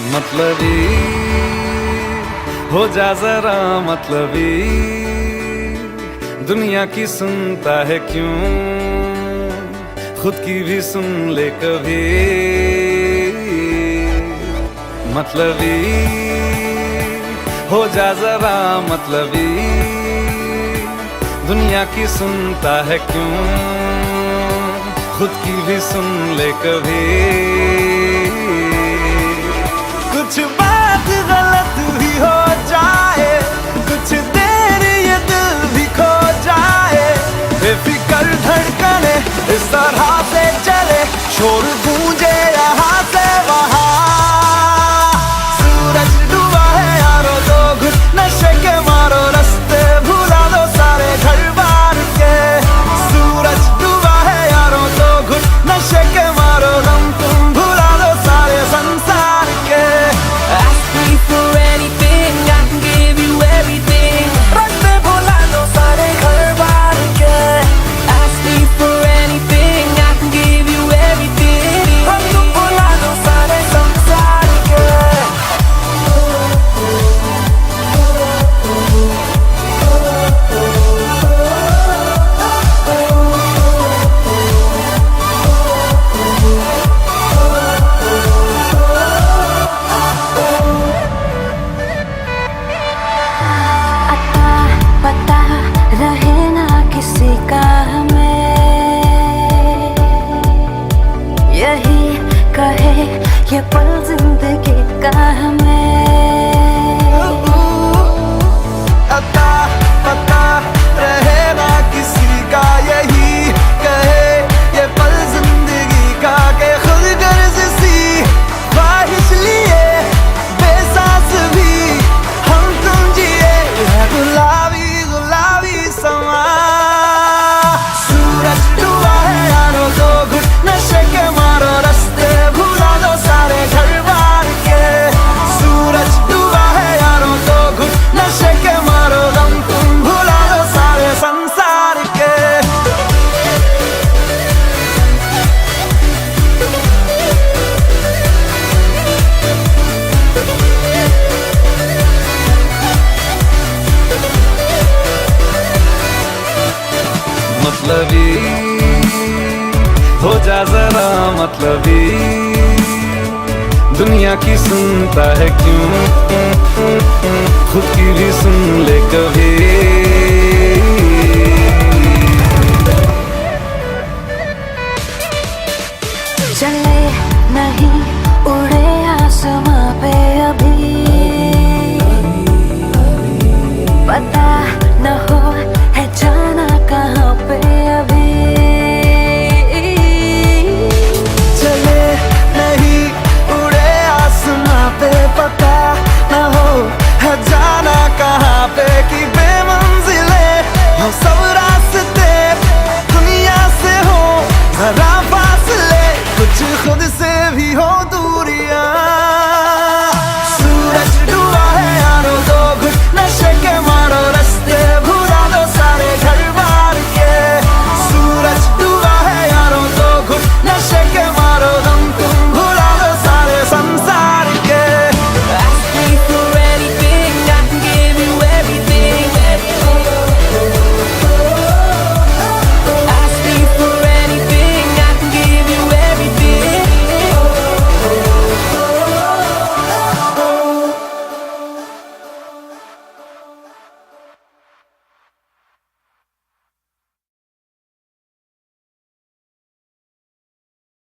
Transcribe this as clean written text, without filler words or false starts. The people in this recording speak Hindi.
मतलबी हो जा जरा मतलबी, दुनिया की सुनता है क्यों, खुद की भी सुन ले कभी। मतलबी हो जा जरा मतलबी, दुनिया की सुनता है क्यों, खुद की भी सुन ले कभी। कुछ बात गलत भी हो जाए, कुछ देर ये दिल भी खो जाए, बेफिक्र धड़कने इस तरह से चले, शोर गूंजे यहाँ से वहाँ। सूरज डूबा है यारो, दो घुट नशे के मारो, रास्ते भुला दो सारे घर बार के। सूरज डूबा है यारो, दो घुट नशे के मारो, गम तुम भुला दो सारे संसार के। Ask me for anything, I can give you everything. रास्ते भुला दो सारे घर बार के। Ask me for anything, I can give you everything. हम तुम भुला दो सारे संसार के। अता पता रहे ना किसी का हमें, यही कहे ये पल जिंदगी का हमें। अता पता रहे ना किसी का, यही कहे ये पल जिंदगी का, के खुद गर्ज सी ख्वाहिश लिए बेसास भी हम तुम जिए, गुलाबी गुलाबी समा। सूरज डूबा है यारो, दो घुट नशे के मारो, रास्ते भुला दो सारे घर बार के। सूरज डूबा है यारो, दो घुट नशे के मारो, गम तुम भुला दो सारे संसार के। मतलबी हो जा जरा मतलबी, दुनिया की सुनता है क्यों, खुद की भी सुन ले कभी। चले नहीं उड़े आसमां पे अभी, पता न हो